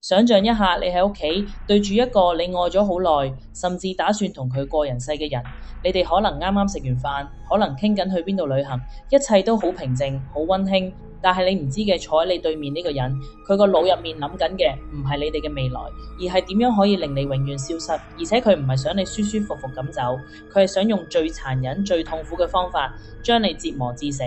想象一下，你喺屋企對住一個你愛咗好耐，甚至打算同佢過人世嘅人，你哋可能啱啱食完飯，可能傾緊去邊度旅行，一切都好平靜、好溫馨。但係你唔知嘅，坐喺你對面呢個人，佢個腦入面諗緊嘅唔係你哋嘅未來，而係點樣可以令你永遠消失。而且佢唔係想你舒舒服服咁走，佢係想用最殘忍、最痛苦嘅方法將你折磨致死。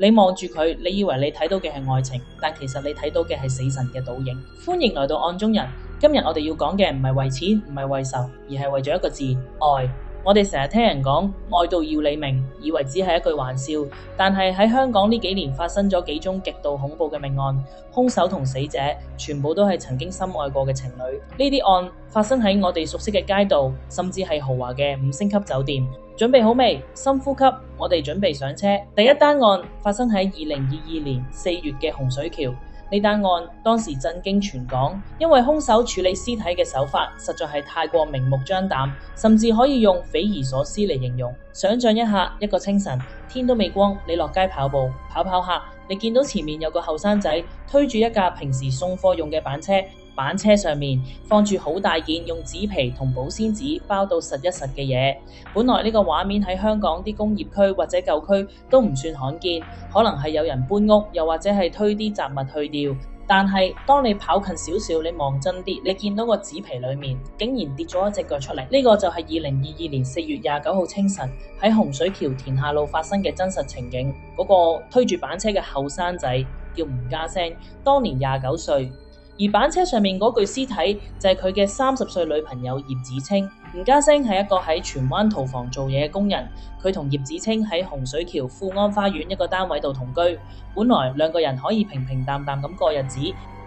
你望住佢，你以為你睇到嘅係愛情，但其實你睇到嘅係死神嘅倒影。歡迎來到案中人，今日我哋要講嘅唔係為錢，唔係為仇，而係為咗一個字：愛。我哋成日聽人講愛到要你命，以為只係一句玩笑，但係喺香港呢幾年發生咗幾宗極度恐怖嘅命案，兇手同死者全部都係曾經深愛過嘅情侶。呢啲案發生喺我哋熟悉嘅街道，甚至係豪華嘅5星級酒店。準備好未？深呼吸，我哋準備上車。第一單案發生喺2022年4月嘅洪水橋。呢單案當時震驚全港，因為兇手處理屍體嘅手法實在係太過明目張膽，甚至可以用匪夷所思嚟形容。想象一下，一個清晨，天都未光，你落街跑步，跑跑下，你見到前面有個後生仔推住一架平時送貨用嘅板車，板車上面放住好大件用紙皮同保鮮紙包到實一實嘅嘢。本來呢個畫面喺香港啲工業區或者舊區都唔算罕見，可能係有人搬屋，又或者係推啲雜物去掉。但係當你跑近少少，你望真啲，你見到個紙皮裏面竟然跌咗一隻腳出嚟。呢個就係2022年4月29號清晨喺洪水橋田下路發生嘅真實情景。嗰個推住板車嘅後生仔叫吳家聲，當年29歲。而板車上面嗰具屍體就係佢嘅30歲女朋友葉子清。吳家聲係一個喺荃灣屠房做嘢嘅工人，佢同葉子清喺洪水橋富安花園一個單位度同居。本來兩個人可以平平淡淡咁過日子，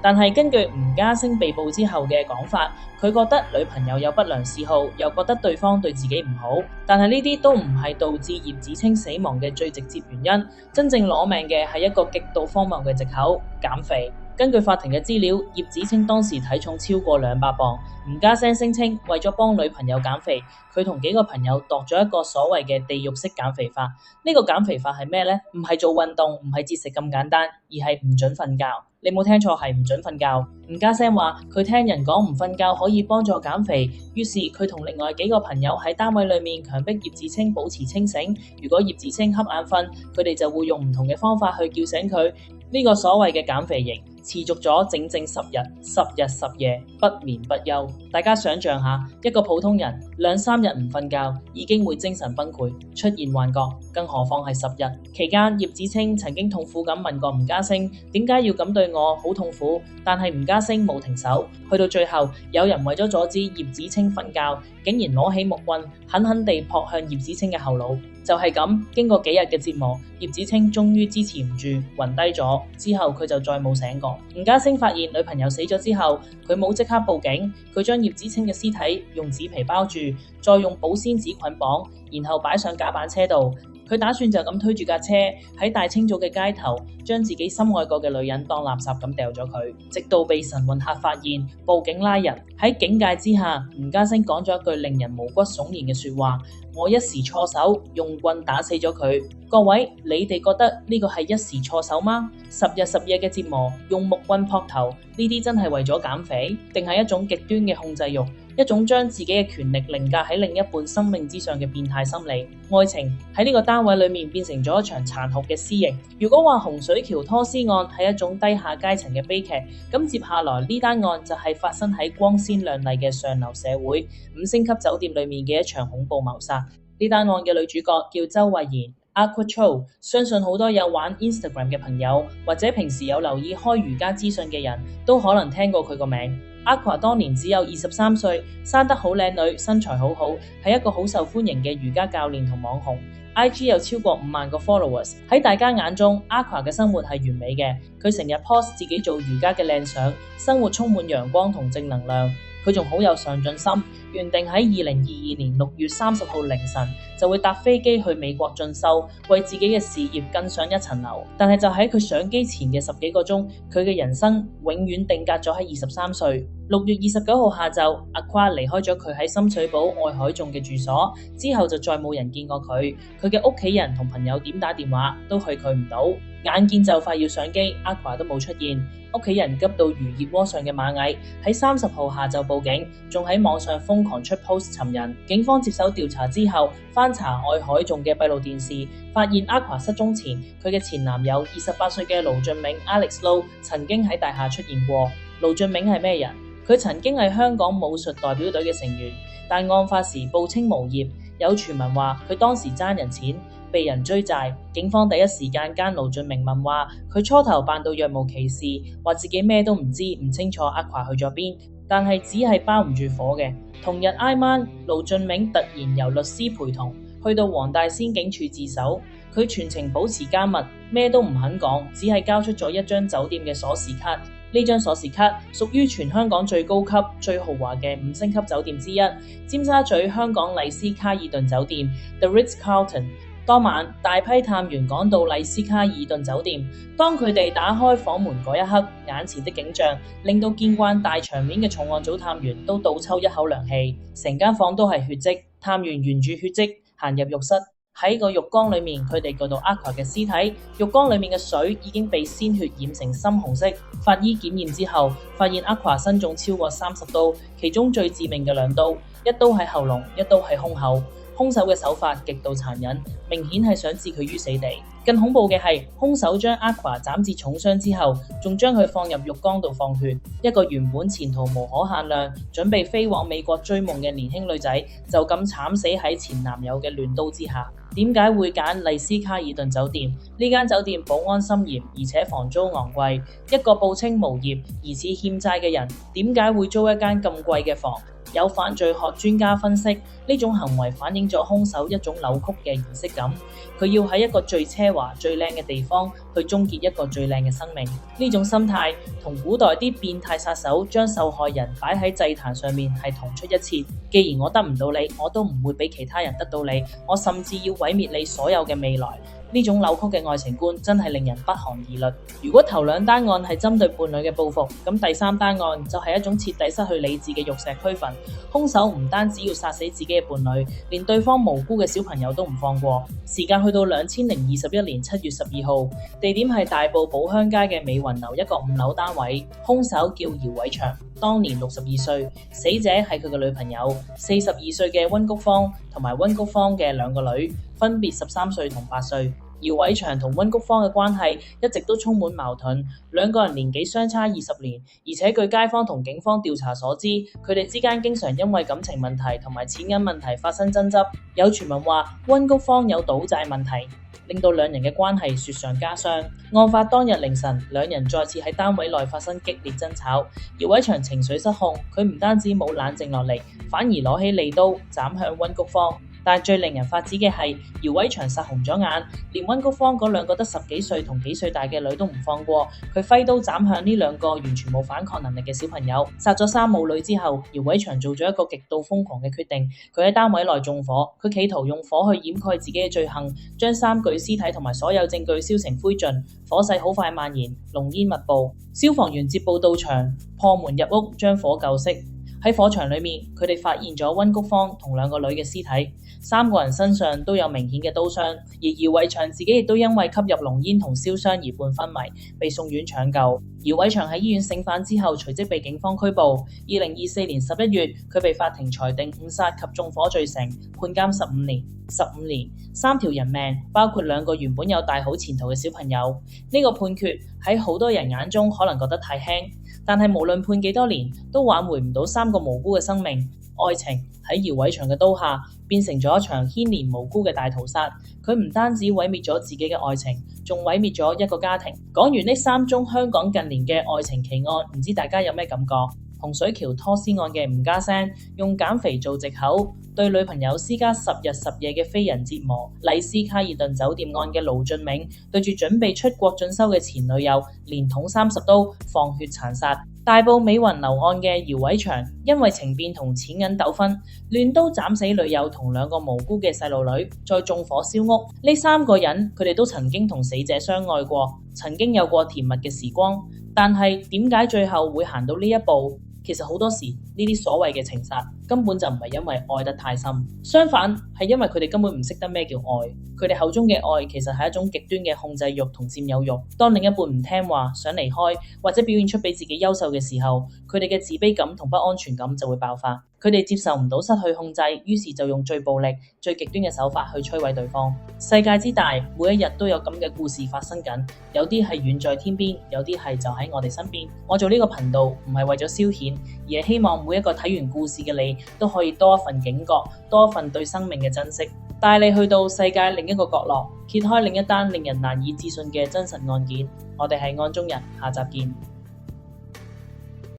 但係根據吳家聲被捕之後嘅講法，佢覺得女朋友有不良嗜好，又覺得對方對自己唔好。但係呢啲都唔係導致葉子清死亡嘅最直接原因，真正攞命嘅係一個極度荒謬嘅藉口：減肥。根據法庭嘅資料，葉子清當時體重超過200磅。吳家聲聲稱為咗幫女朋友減肥，佢同幾個朋友度咗一個所謂嘅地獄式減肥法。呢個減肥法係咩呢？唔係做運動，唔係節食咁簡單，而係唔准瞓覺。你冇聽錯，係唔准瞓覺。吳家聲話佢聽人講唔瞓覺可以幫助減肥，於是佢同另外幾個朋友喺單位裏面強迫葉子清保持清醒。如果葉子清瞌眼瞓，佢哋就會用唔同嘅方法去叫醒佢。呢個所謂嘅減肥營持續咗整整10日，10日10夜不眠不休。大家想象下，一個普通人2-3日唔瞓覺已經會精神崩潰，出現幻覺，更何況係10日。期間，葉子清曾經痛苦咁問過吳家聲，點解要咁對我，好痛苦。但係吳家聲冇停手，去到最後，有人為咗阻止葉子清瞓覺，竟然攞起木棍狠狠地撲向葉子清嘅後腦。就係咁，經過幾日嘅折磨，葉子清終於支持唔住，暈低咗。之後佢就再冇醒過。吳家聲發現女朋友死咗之後，佢冇即刻報警，佢將葉子清嘅屍體用紙皮包住，再用保鮮紙捆綁，然後擺上甲板車度。佢打算就咁推住架車喺大清早嘅街頭，將自己深愛過嘅女人當垃圾咁掉咗佢，直到被神魂客發現，報警拉人。喺警戒之下，吳家聲講咗一句令人毛骨悚然嘅說話：我一時錯手，用棍打死咗佢。各位，你哋覺得呢個係一時錯手嗎？10日10夜嘅折磨，用木棍撲頭，呢啲真係為咗減肥，定係一種極端嘅控制欲？一種將自己嘅權力凌駕喺另一半生命之上嘅變態心理。愛情喺呢個單位裏面變成咗一場殘酷嘅私刑。如果話洪水橋拖屍案係一種低下階層嘅悲劇，咁接下來呢單案就係發生喺光鮮亮麗嘅上流社會5星級酒店裏面嘅一場恐怖謀殺。呢單案嘅女主角叫周慧賢 Aqua Cho， 相信好多有玩 Instagram 嘅朋友或者平時有留意開瑜伽資訊嘅人都可能聽過佢個名。Aqua 當年只有23歲，生得好靚女，身材好好，係一個好受歡迎嘅瑜伽教練同網紅。IG 有超過5萬個 followers。喺大家眼中 Aqua 嘅生活係完美嘅，佢成日 post 自己做瑜伽嘅靚相，生活充滿陽光同正能量。佢仲好有上進心，原定喺2022年6月30號凌晨就會搭飛機去美國進修，為自己嘅事業更上一層樓。但係就喺佢上機前嘅10幾個鐘，佢嘅人生永遠定格咗喺23歲。6月29號下晝，阿誇離開咗佢喺深水埗愛海頌嘅住所，之後就再冇人見過佢。佢嘅屋企人同朋友點打電話都去佢唔到。眼見就快要上機，阿誇都冇出現，屋企人急到如熱鍋上嘅螞蟻，喺30號下晝報警，仲喺網上瘋狂出 post 尋人。警方接手調查之後，翻查愛海頌嘅閉路電視，發現阿誇失蹤前，佢嘅前男友28歲嘅盧峻銘 Alex Low 曾經喺大廈出現過。盧峻銘係咩人？佢曾經係香港武術代表隊嘅成員，但案發時報稱無業。有傳聞話佢當時爭人錢，被人追債。警方第一時間姦盧峻銘問話，佢初頭扮到若無其事，話自己咩都唔知，唔清楚阿誇去咗邊，但係只係包唔住火嘅。同日挨晚，盧峻銘突然由律師陪同去到黃大仙警署自首，佢全程保持緘默，咩都唔肯講，只係交出咗一張酒店嘅鎖匙卡。呢張鎖匙卡屬於全香港最高級、最豪華嘅5星級酒店之一——尖沙咀香港麗思卡爾頓酒店 The Ritz-Carlton。當晚，大批探員趕到麗思卡爾頓酒店。當佢哋打開房門嗰一刻，眼前的景象令到見慣大場面嘅重案組探員都倒抽一口涼氣。成間房都係血跡，探員沿住血跡行入浴室。喺個浴缸裏面，佢哋見到阿誇嘅屍體。浴缸裏面嘅水已經被鮮血染成深紅色。法醫檢驗之後，發現阿誇身中超過30刀，其中最致命嘅2刀，一刀喺喉嚨，一刀喺胸口。兇手嘅手法極度殘忍，明顯係想置佢於死地。更恐怖嘅係，兇手將阿誇斬至重傷之後，仲將佢放入浴缸度放血。一個原本前途無可限量、準備飛往美國追夢嘅年輕女仔，就咁慘死喺前男友嘅亂刀之下。點解會揀麗思卡爾頓酒店？呢間酒店保安森嚴，而且房租昂貴。一個報稱無業、疑似欠債嘅人，點解會租一間咁貴嘅房？有犯罪學專家分析，呢種行為反映咗兇手一種扭曲嘅儀式感。佢要喺一個最奢華、最靚嘅地方去終結一個最靚嘅生命。呢種心態同古代啲變態殺手將受害人擺喺祭壇上面係同出一轍。既然我得唔到你，我都唔會俾其他人得到你，我甚至要毀滅你所有嘅未來。呢種扭曲嘅愛情觀真係令人不寒而慄。如果頭2單案係針對伴侶嘅報復，咁第3單案就係一種徹底失去理智嘅玉石俱焚。兇手唔單止要殺死自己嘅伴侶，連對方無辜嘅小朋友都唔放過。時間去到2021年7月12號，地點係大埔寶鄉街嘅美雲樓一個5樓單位。兇手叫姚偉祥，當年62歲，死者係佢嘅女朋友42歲嘅溫菊芳同埋溫菊芳嘅2個女，分別13歲同8歲。姚偉祥同溫菊芳嘅關係一直都充滿矛盾，2個人年紀相差20年，而且據街坊同警方調查所知，佢哋之間經常因為感情問題同埋錢銀問題發生爭執。有傳聞話溫菊芳有賭債問題，令到2人嘅關係雪上加霜。案發當日凌晨，2人再次喺單位內發生激烈爭吵。姚偉祥情緒失控，佢唔單止冇冷靜落嚟，反而攞起利刀斬向溫菊芳。但最令人髮指嘅係，姚偉祥殺紅咗眼，連溫菊芳嗰2個得10幾歲同幾歲大嘅女都唔放過，佢揮刀斬向呢2個完全冇反抗能力嘅小朋友。殺咗3母女之後，姚偉祥做咗一個極度瘋狂嘅決定，佢喺單位內縱火，佢企圖用火去掩蓋自己嘅罪行，將3具屍體同埋所有證據燒成灰燼，火勢好快蔓延，濃煙密布。消防員接報到場，破門入屋將火救熄。喺火場裏面，佢哋發現咗溫菊芳同2個女嘅屍體，3個人身上都有明顯嘅刀傷，而姚偉祥自己亦都因為吸入濃煙同燒傷而半昏迷，被送院搶救。姚偉祥喺醫院醒返之後，隨即被警方拘捕。2024年11月，佢被法庭裁定誤殺及縱火罪成，判監15年。15年，3條人命，包括2個原本有大好前途嘅小朋友。呢個判決喺好多人眼中可能覺得太輕，但係無論判幾多年，都挽回唔到3個無辜嘅生命。愛情喺姚偉祥嘅刀下，變成咗一場牽連無辜嘅大屠殺。佢唔單止毀滅咗自己嘅愛情，仲毀滅咗一個家庭。講完呢3宗香港近年嘅愛情奇案，唔知大家有咩感覺？洪水橋拖屍案嘅吳家聲，用減肥做藉口對女朋友施加10日10夜嘅非人折磨；麗思卡爾頓酒店案嘅盧俊銘，對住準備出國進修嘅前女友連捅30刀，放血殘殺；大埔美雲樓案嘅姚偉祥，因為情變同錢銀糾紛，亂刀斬死女友同2個無辜嘅細路女，再縱火燒屋。呢3個人，佢哋都曾經同死者相愛過，曾經有過甜蜜嘅時光，但係點解最後會行到呢一步？其實好多時呢啲所謂嘅情殺根本就唔係因為愛得太深，相反係因為佢哋根本唔識得咩叫愛。佢哋口中嘅愛其實係一種極端嘅控制欲同佔有欲。當另一半唔聽話，想離開或者表現出比自己優秀嘅時候，佢哋嘅自卑感同不安全感就會爆發。佢哋接受唔到失去控制，於是就用最暴力、最極端嘅手法去摧毀對方。世界之大，每一日都有咁嘅故事發生緊，有啲係遠在天邊，有啲係就喺我哋身邊。我做呢個頻道唔係為咗消遣，而係希望每一個睇完故事嘅你都可以多一份警覺，多一份對生命嘅珍惜，帶你去到世界另一個角落，揭開另一單令人難以置信嘅真實案件。我哋係案中人，下集見。